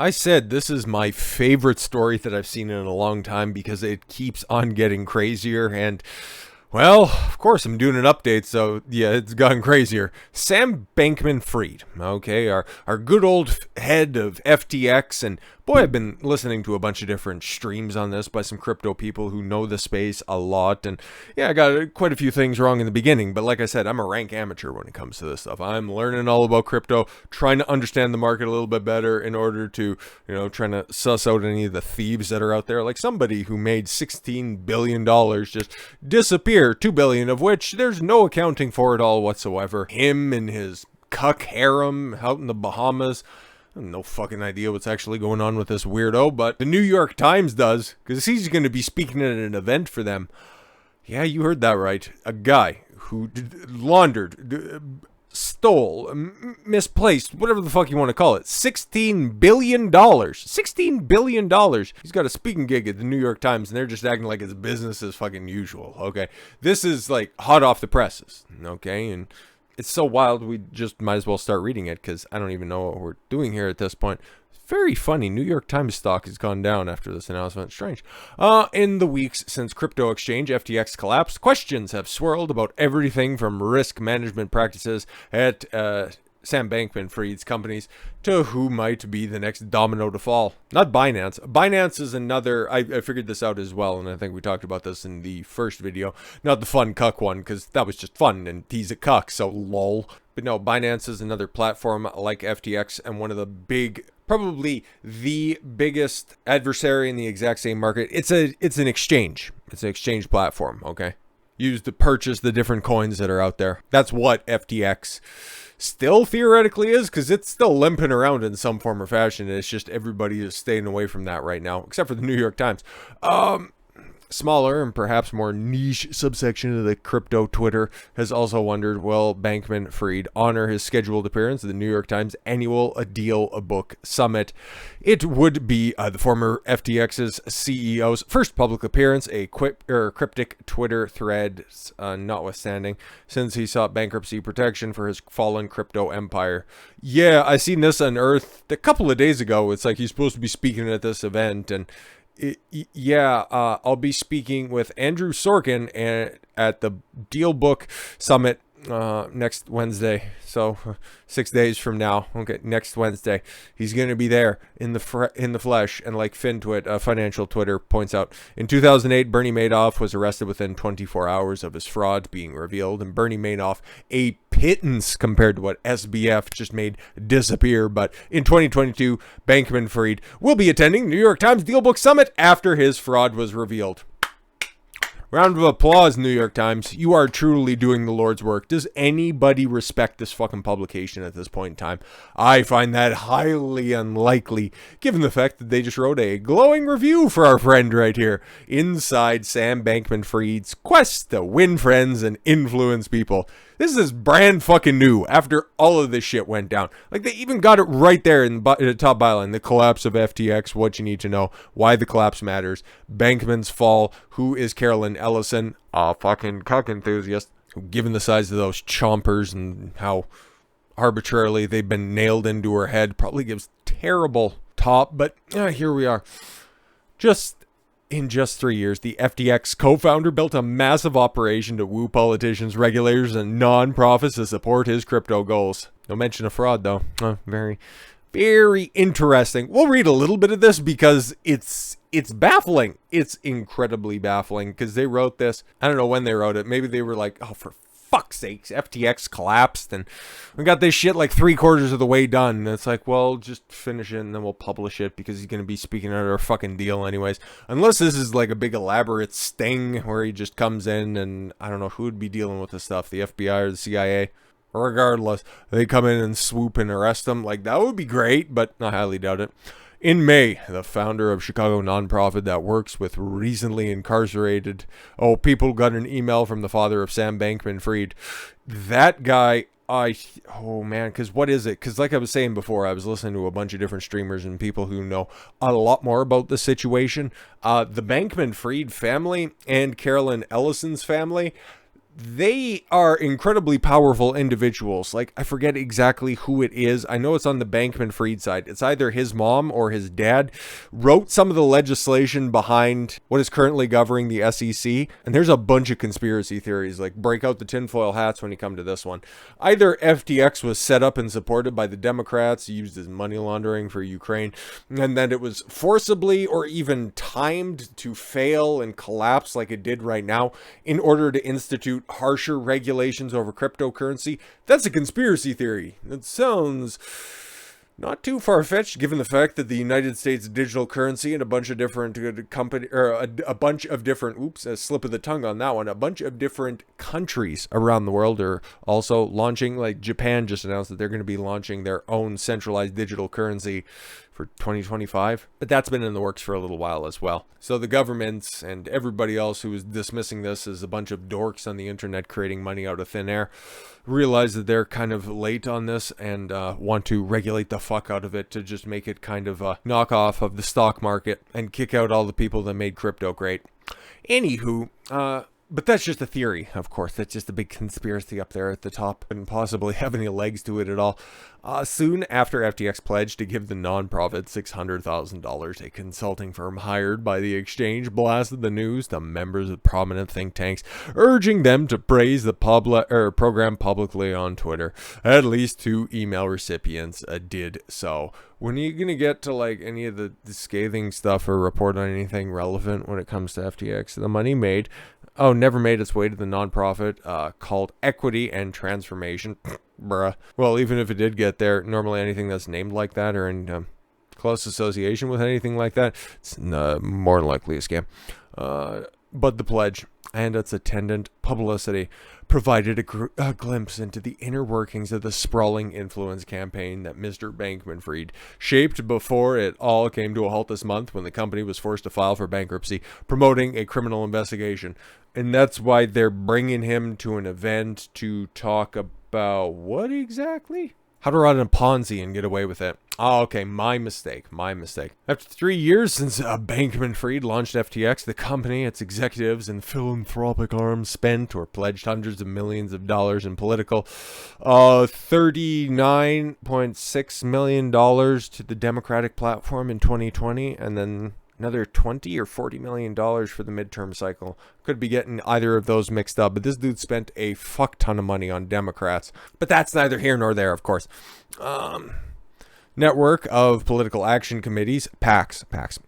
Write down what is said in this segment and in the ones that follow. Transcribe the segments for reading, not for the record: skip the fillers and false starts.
I said this is my favorite story that I've seen in a long time because it keeps on getting crazier and, well, of course I'm doing an update, so yeah, it's gotten crazier. Sam Bankman-Fried, okay, our good old head of FTX, and boy, I've been listening to a bunch of different streams on this by some crypto people who know the space a lot, and yeah, I got quite a few things wrong in the beginning, but like I said, I'm a rank amateur when it comes to this stuff. I'm learning all about crypto, trying to understand the market a little bit better in order to, trying to suss out any of the thieves that are out there, like somebody who made $16 billion just disappear, 2 billion of which there's no accounting for it all whatsoever. Him and his cuck harem out in the Bahamas. No fucking idea what's actually going on with this weirdo, but the New York Times does, because he's going to be speaking at an event for them. Yeah, you heard that right. A guy who laundered, stole, misplaced, whatever the fuck you want to call it, $16 billion. $16 billion. He's got a speaking gig at the New York Times, and they're just acting like it's business as fucking usual, okay? This is like hot off the presses, okay? And it's so wild, we just might as well start reading it, because I don't even know what we're doing here at this point. Very funny. New York Times stock has gone down after this announcement. Strange. In the weeks since crypto exchange FTX collapsed, questions have swirled about everything from risk management practices at Sam Bankman-Fried's companies to who might be the next domino to fall. Not Binance. Binance is another, I figured this out as well, and I think we talked about this in the first video. Not the fun cuck one, because that was just fun, and he's a cuck, so lol. But no, Binance is another platform like FTX, and one of the big, probably the biggest adversary in the exact same market. It's an exchange. It's an exchange platform, okay? Used to purchase the different coins that are out there. That's what FTX still theoretically is, because it's still limping around in some form or fashion. It's just everybody is staying away from that right now, except for the New York Times. Smaller and perhaps more niche subsection of the crypto Twitter has also wondered, will Bankman-Fried honor his scheduled appearance at the New York Times annual A Deal a Book Summit? It would be the former FTX's CEO's first public appearance, a cryptic Twitter thread notwithstanding, since he sought bankruptcy protection for his fallen crypto empire. Yeah, I seen this unearthed a couple of days ago. It's like he's supposed to be speaking at this event, and I'll be speaking with Andrew Sorkin at the Deal Book Summit next Wednesday. So 6 days from now, okay, next Wednesday, he's going to be there in the flesh. And like FinTwit, financial Twitter points out, in 2008, Bernie Madoff was arrested within 24 hours of his fraud being revealed, and Bernie Madoff a pittance compared to what SBF just made disappear. But in 2022, Bankman-Fried will be attending the New York Times Deal Book Summit after his fraud was revealed. Round of applause, New York Times. You are truly doing the Lord's work. Does anybody respect this fucking publication at this point in time? I find that highly unlikely, given the fact that they just wrote a glowing review for our friend right here, inside Sam Bankman-Fried's quest to win friends and influence people. This is brand fucking new after all of this shit went down. Like, they even got it right there in the top byline. The collapse of FTX, what you need to know, why the collapse matters, Bankman's fall, who is Carolyn Ellison, a fucking cuck enthusiast, who, given the size of those chompers and how arbitrarily they've been nailed into her head, probably gives terrible top, but here we are. In just 3 years, the FTX co-founder built a massive operation to woo politicians, regulators, and non-profits to support his crypto goals. No mention of fraud, though. Very, very interesting. We'll read a little bit of this because it's baffling. It's incredibly baffling because they wrote this. I don't know when they wrote it. Maybe they were like, oh, for fuck's sakes, FTX collapsed and we got this shit like 3/4 of the way done. And it's like, well, just finish it and then we'll publish it because he's going to be speaking at our fucking deal anyways. Unless this is like a big elaborate sting where he just comes in and I don't know who would be dealing with this stuff, the FBI or the CIA. Regardless, they come in and swoop and arrest him. Like, that would be great, but I highly doubt it. In May, the founder of Chicago nonprofit that works with recently incarcerated... Oh, people got an email from the father of Sam Bankman-Fried. That guy, oh man, because what is it? Because like I was saying before, I was listening to a bunch of different streamers and people who know a lot more about the situation. The Bankman-Fried family and Carolyn Ellison's family, they are incredibly powerful individuals. Like, I forget exactly who it is. I know it's on the Bankman-Fried side. It's either his mom or his dad wrote some of the legislation behind what is currently governing the SEC. And there's a bunch of conspiracy theories, like break out the tinfoil hats when you come to this one. Either FTX was set up and supported by the Democrats, used as money laundering for Ukraine, and then it was forcibly or even timed to fail and collapse like it did right now in order to institute harsher regulations over cryptocurrency. That's a conspiracy theory. That sounds not too far-fetched, given the fact that the United States digital currency and a bunch of different a bunch of different, a slip of the tongue on that one, a bunch of different countries around the world are also launching. Like Japan just announced that they're going to be launching their own centralized digital currency for 2025, but that's been in the works for a little while as well. So the governments and everybody else who is dismissing this as a bunch of dorks on the internet creating money out of thin air realize that they're kind of late on this and want to regulate the fuck out of it to just make it kind of a knockoff of the stock market and kick out all the people that made crypto great. Anywho, but that's just a theory, of course. That's just a big conspiracy up there at the top and possibly have any legs to it at all. Soon after FTX pledged to give the nonprofit $600,000, a consulting firm hired by the exchange blasted the news to members of prominent think tanks, urging them to praise the program publicly on Twitter. At least 2 email recipients did so. When are you going to get to like any of the scathing stuff or report on anything relevant when it comes to FTX? The money made never made its way to the nonprofit called Equity and Transformation. Bruh. Well, even if it did get there, normally anything that's named like that or in close association with anything like that, it's more than likely a scam. But the pledge and its attendant publicity provided a glimpse into the inner workings of the sprawling influence campaign that Mr. Bankman-Fried shaped before it all came to a halt this month when the company was forced to file for bankruptcy, promoting a criminal investigation. And that's why they're bringing him to an event to talk about what exactly? How to run a Ponzi and get away with it. Oh, okay, my mistake. After 3 years since Bankman-Fried launched FTX, the company, its executives, and philanthropic arms spent or pledged hundreds of millions of dollars in political, $39.6 million to the Democratic platform in 2020, and then another $20 or $40 million for the midterm cycle. Could be getting either of those mixed up, but this dude spent a fuck ton of money on Democrats. But that's neither here nor there, of course. Network of political action committees, PACs,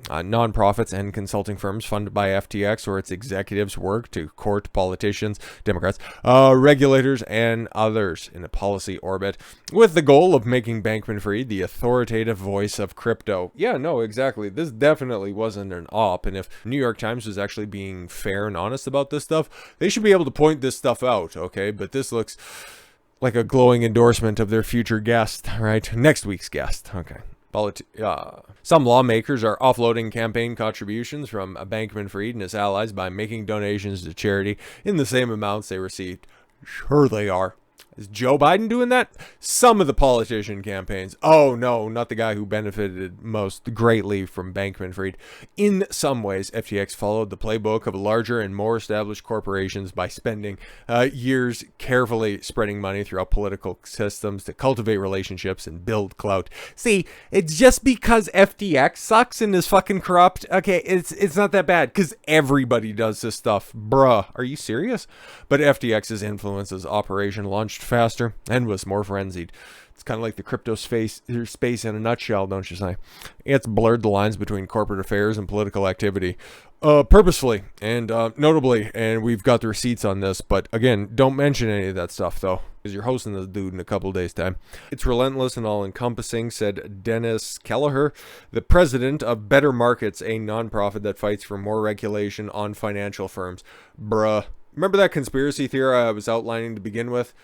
nonprofits and consulting firms funded by FTX or its executives work to court politicians, Democrats, regulators, and others in a policy orbit with the goal of making Bankman-Fried the authoritative voice of crypto. Yeah, no, exactly. This definitely wasn't an op, and if New York Times was actually being fair and honest about this stuff, they should be able to point this stuff out, okay? But this looks like a glowing endorsement of their future guest, right? Next week's guest. Okay. Some lawmakers are offloading campaign contributions from Bankman-Fried and his allies by making donations to charity in the same amounts they received. Sure they are. Is Joe Biden doing that? Some of the politician campaigns. Oh, no, not the guy who benefited most greatly from Bankman-Fried. In some ways, FTX followed the playbook of larger and more established corporations by spending years carefully spreading money throughout political systems to cultivate relationships and build clout. See, it's just because FTX sucks and is fucking corrupt. Okay, it's not that bad because everybody does this stuff. Bruh, are you serious? But FTX's influence as operation launched faster and was more frenzied. It's kind of like the crypto space in a nutshell, don't you say? It's blurred the lines between corporate affairs and political activity purposefully and notably, and we've got the receipts on this, but again, don't mention any of that stuff though, because you're hosting this dude in a couple of days' time. It's relentless and all-encompassing, said Dennis Kelleher, the president of Better Markets, a nonprofit that fights for more regulation on financial firms. Bruh. Remember that conspiracy theory I was outlining to begin with?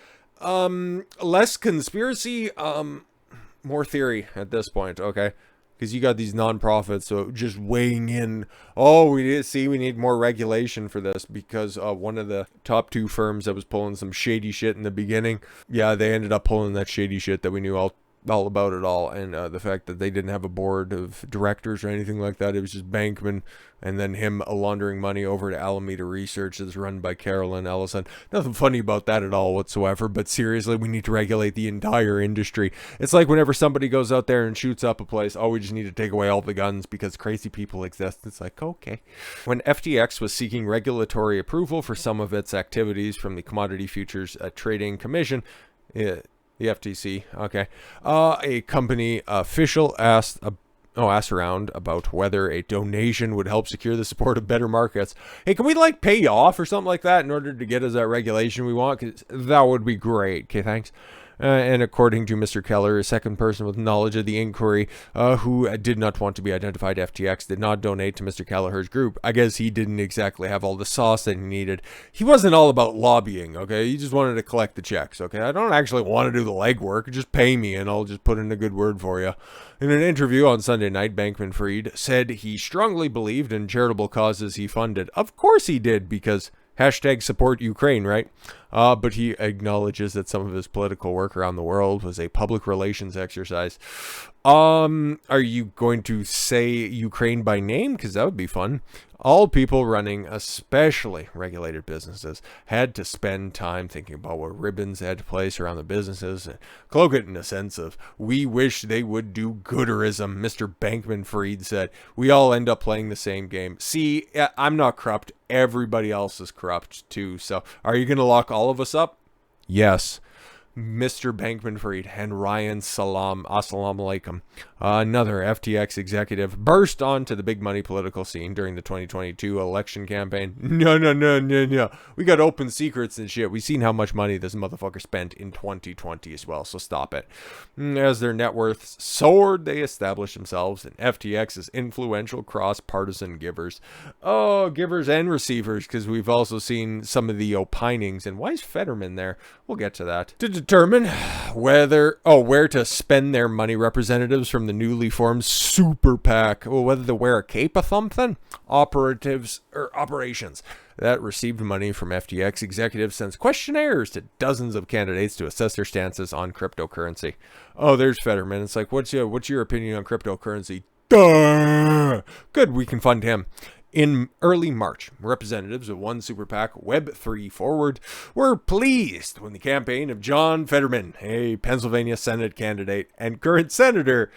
Less conspiracy, more theory at this point, okay? Because you got these nonprofits so just weighing in, we need more regulation for this because one of the top 2 firms that was pulling some shady shit in the beginning, yeah, they ended up pulling that shady shit that we knew all all about it all, and the fact that they didn't have a board of directors or anything like that. It was just Bankman and then him laundering money over to Alameda Research that's run by Carolyn Ellison. Nothing funny about that at all whatsoever, but seriously, we need to regulate the entire industry. It's like whenever somebody goes out there and shoots up a place, oh, we just need to take away all the guns because crazy people exist. It's like, okay. When FTX was seeking regulatory approval for some of its activities from the Commodity Futures Trading Commission, the FTC, okay, a company official asked around about whether a donation would help secure the support of better markets. Hey, can we like pay you off or something like that in order to get us that regulation we want? Because that would be great. Okay, thanks. And according to Mr. Keller, a second person with knowledge of the inquiry, who did not want to be identified, FTX did not donate to Mr. Kelleher's group. I guess he didn't exactly have all the sauce that he needed. He wasn't all about lobbying, okay? He just wanted to collect the checks, okay? I don't actually want to do the legwork. Just pay me and I'll just put in a good word for you. In an interview on Sunday night, Bankman-Fried said he strongly believed in charitable causes he funded. Of course he did, because hashtag support Ukraine, right? But he acknowledges that some of his political work around the world was a public relations exercise. Are you going to say Ukraine by name? Because that would be fun. All people running, especially regulated businesses, had to spend time thinking about what ribbons they had to place around the businesses and cloak it in a sense of, we wish they would do gooderism. Mr. Bankman-Fried said, we all end up playing the same game. See, I'm not corrupt. Everybody else is corrupt too. So are you going to lock all of us up? Yes. Mr. Bankman-Fried and Ryan Salam, assalamu alaikum, another FTX executive, burst onto the big money political scene during the 2022 election campaign. No. We got open secrets and shit. We've seen how much money this motherfucker spent in 2020 as well, so stop it. As their net worths soared, they established themselves in FTX's influential cross-partisan givers. Oh, givers and receivers, because we've also seen some of the opinings. And why is Fetterman there? We'll get to that. To determine where to spend their money, representatives from the newly formed Super PAC, whether to wear a cape or something, operations that received money from FTX executives sends questionnaires to dozens of candidates to assess their stances on cryptocurrency. Oh, there's Fetterman. It's like, what's your opinion on cryptocurrency? Duh! Good, we can fund him. In early March, representatives of one super PAC, Web3 Forward, were pleased when the campaign of John Fetterman, a Pennsylvania Senate candidate and current senator,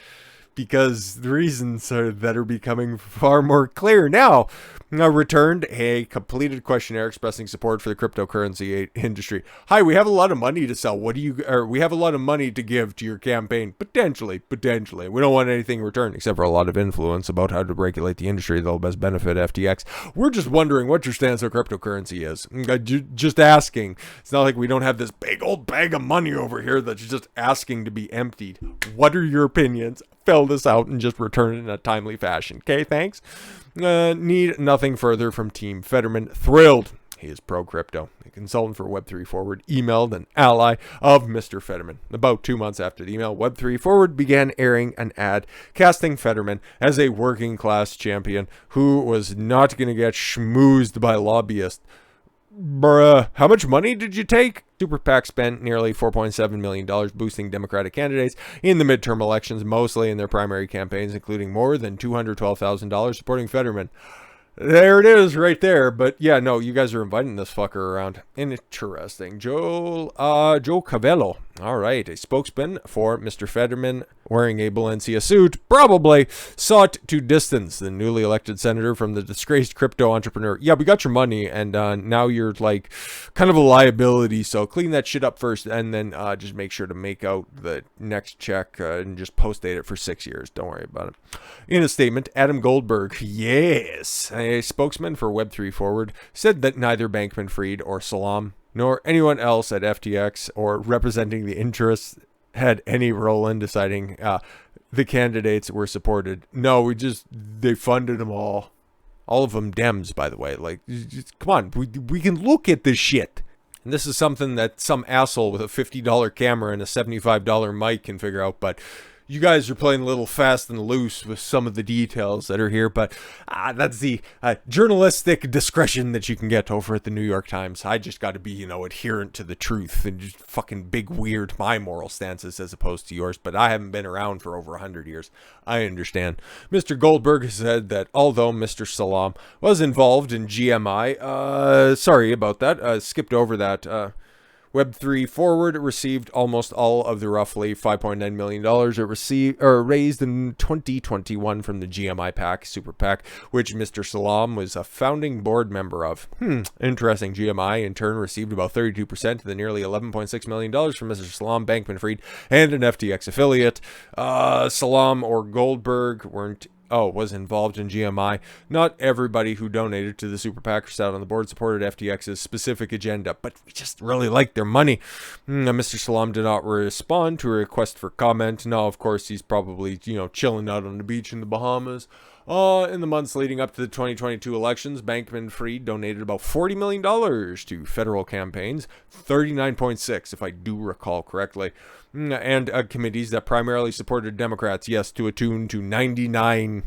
because the reasons that are becoming far more clear now, returned a completed questionnaire expressing support for the cryptocurrency industry. Hi, we have a lot of money to sell. We have a lot of money to give to your campaign. Potentially. We don't want anything in return except for a lot of influence about how to regulate the industry that'll best benefit FTX. We're just wondering what your stance on cryptocurrency is. Just asking. It's not like we don't have this big old bag of money over here that's just asking to be emptied. What are your opinions? Fill this out and just return it in a timely fashion. Okay, thanks. Need nothing further from Team Fetterman. Thrilled. He is pro-crypto. A consultant for Web3 Forward emailed an ally of Mr. Fetterman. About 2 months after the email, Web3 Forward began airing an ad casting Fetterman as a working-class champion who was not going to get schmoozed by lobbyists. Bruh, how much money did you take? Super PAC spent nearly $4.7 million boosting Democratic candidates in the midterm elections, mostly in their primary campaigns, including more than $212,000 supporting Fetterman. There it is right there. But yeah, no, you guys are inviting this fucker around. Interesting. Joe Cavello. All right. A spokesman for Mr. Fetterman wearing a Balenciaga suit probably sought to distance the newly elected senator from the disgraced crypto entrepreneur. Yeah, we got your money and now you're like kind of a liability. So clean that shit up first and then just make sure to make out the next check and just post date it for 6 years. Don't worry about it. In a statement, Adam Goldberg, yes, a spokesman for Web3 Forward, said that neither Bankman-Fried or Salam nor anyone else at FTX or representing the interests had any role in deciding the candidates were supported. No, they funded them all. All of them Dems, by the way. Like, come on, we can look at this shit. And this is something that some asshole with a $50 camera and a $75 mic can figure out, but you guys are playing a little fast and loose with some of the details that are here, but that's the journalistic discretion that you can get over at the New York Times. I just got to be, adherent to the truth and just fucking big weird my moral stances as opposed to yours, but I haven't been around for over 100 years. I understand. Mr. Goldberg said that although Mr. Salam was involved in GMI, sorry about that, skipped over that, Web3 Forward received almost all of the roughly $5.9 million it raised in 2021 from the GMI PAC, Super PAC, which Mr. Salam was a founding board member of. Interesting. GMI, in turn, received about 32% of the nearly $11.6 million from Mr. Salam, Bankman-Fried, and an FTX affiliate. Salam or Goldberg was involved in GMI. Not everybody who donated to the Super PAC or sat on the board supported FTX's specific agenda, but we just really liked their money. Mr. Salam did not respond to a request for comment. No, of course, he's probably, chilling out on the beach in the Bahamas. In the months leading up to the 2022 elections, Bankman-Fried donated about $40 million to federal campaigns, 39.6 if I do recall correctly, and committees that primarily supported Democrats, yes, to attune to 99%.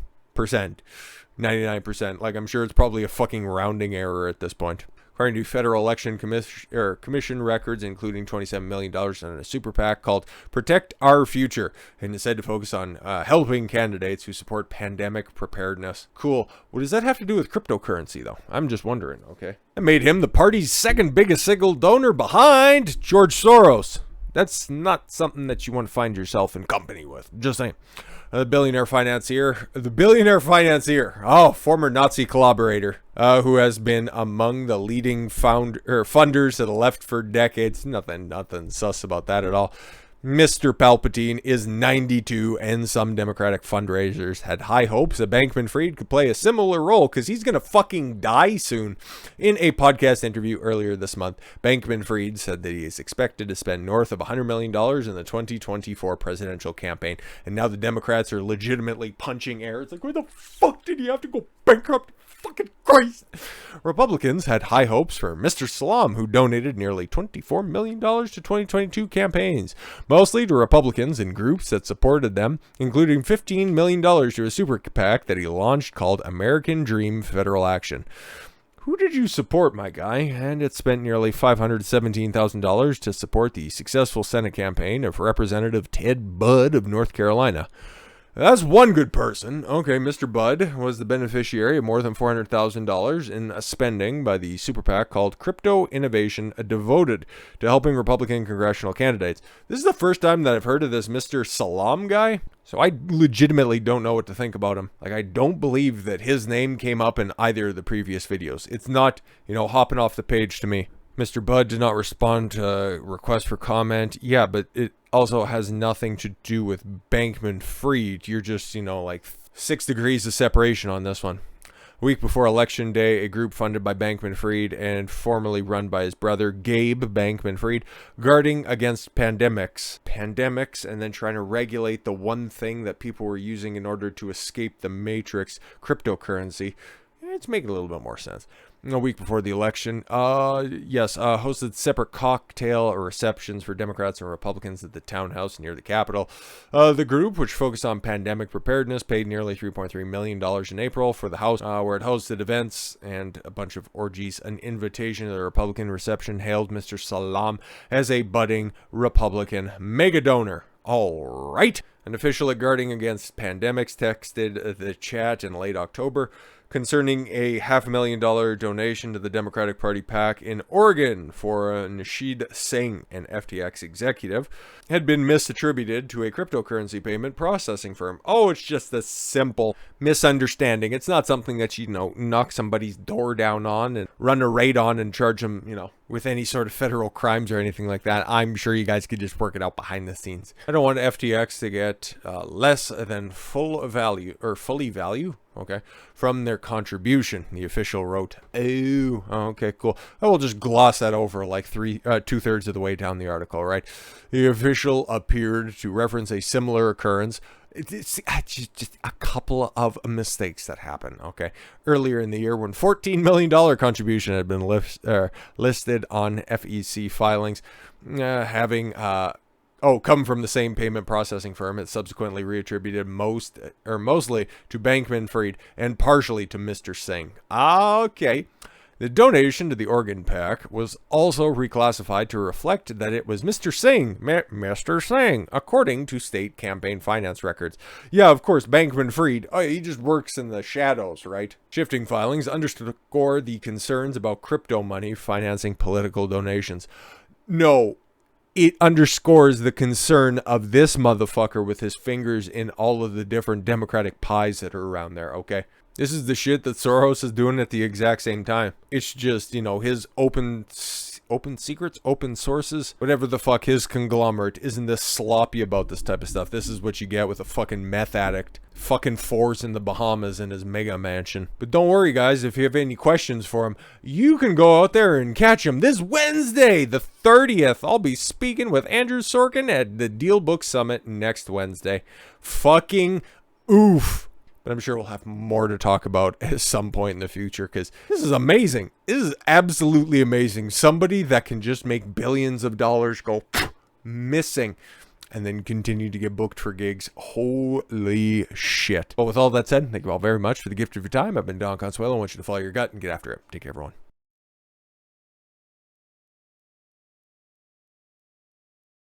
99%. Like, I'm sure it's probably a fucking rounding error at this point. According to Federal Election Commission records, including $27 million in a super PAC called Protect Our Future, and is said to focus on helping candidates who support pandemic preparedness. Cool. What does that have to do with cryptocurrency, though? I'm just wondering, okay? That made him the party's second biggest single donor behind George Soros. That's not something that you want to find yourself in company with. Just saying. The billionaire financier, former Nazi collaborator, who has been among the leading funders of the left for decades. Nothing sus about that at all. Mr. Palpatine is 92, and some Democratic fundraisers had high hopes that Bankman-Fried could play a similar role because he's going to fucking die soon. In a podcast interview earlier this month, Bankman-Fried said that he is expected to spend north of $100 million in the 2024 presidential campaign, and now the Democrats are legitimately punching air. It's like, where the fuck did he have to go bankrupt? Fucking Christ. Republicans had high hopes for Mr. Salam, who donated nearly $24 million to 2022 campaigns, mostly to Republicans and groups that supported them, including $15 million to a super PAC that he launched called American Dream Federal Action. Who did you support, my guy? And it spent nearly $517,000 to support the successful Senate campaign of Representative Ted Budd of North Carolina. That's one good person. Okay, Mr. Budd was the beneficiary of more than $400,000 in spending by the super PAC called Crypto Innovation, devoted to helping Republican congressional candidates. This is the first time that I've heard of this Mr. Salam guy, so I legitimately don't know what to think about him. Like, I don't believe that his name came up in either of the previous videos. It's not, hopping off the page to me. Mr. Budd did not respond to request for comment. Yeah, but it also has nothing to do with Bankman-Fried. You're just, 6 degrees of separation on this one. A week before Election Day, a group funded by Bankman-Fried and formerly run by his brother, Gabe Bankman-Fried, guarding against pandemics, and then trying to regulate the one thing that people were using in order to escape the matrix, cryptocurrency. It's making a little bit more sense. A week before the election, hosted separate cocktail receptions for Democrats and Republicans at the townhouse near the Capitol. The group, which focused on pandemic preparedness, paid nearly $3.3 million in April for the house, where it hosted events and a bunch of orgies. An invitation to the Republican reception hailed Mr. Salam as a budding Republican mega donor. All right. An official at Guarding Against Pandemics texted the chat in late October concerning a $500,000 donation to the Democratic Party PAC in Oregon for Nishid Singh, an FTX executive, had been misattributed to a cryptocurrency payment processing firm. Oh, it's just a simple misunderstanding. It's not something that you knock somebody's door down on and run a raid on and charge them, with any sort of federal crimes or anything like that. I'm sure you guys could just work it out behind the scenes. I don't want FTX to get less than fully value, okay, from their contribution, the official wrote. Oh, okay, cool. I will just gloss that over like 2/3 of the way down the article, right? The official appeared to reference a similar occurrence. It's just a couple of mistakes that happen, okay? Earlier in the year, when $14 million contribution had been listed on FEC filings, having come from the same payment processing firm. It subsequently reattributed mostly to Bankman-Fried and partially to Mr. Singh. Okay. The donation to the organ PAC was also reclassified to reflect that it was Mr. Singh, Mr. Singh, according to state campaign finance records. Yeah, of course, Bankman-Fried, he just works in the shadows, right? Shifting filings underscore the concerns about crypto money financing political donations. No, it underscores the concern of this motherfucker with his fingers in all of the different Democratic pies that are around there, okay? This is the shit that Soros is doing at the exact same time. It's just, his open secrets, open sources, whatever the fuck, his conglomerate isn't this sloppy about this type of stuff. This is what you get with a fucking meth addict, fucking force in the Bahamas in his mega mansion. But don't worry, guys, if you have any questions for him, you can go out there and catch him this Wednesday, the 30th. I'll be speaking with Andrew Sorkin at the Deal Book Summit next Wednesday. Fucking oof. But I'm sure we'll have more to talk about at some point in the future, because this is amazing. This is absolutely amazing. Somebody that can just make billions of dollars go missing and then continue to get booked for gigs. Holy shit. But with all that said, thank you all very much for the gift of your time. I've been Don Consuelo. I want you to follow your gut and get after it. Take care, everyone.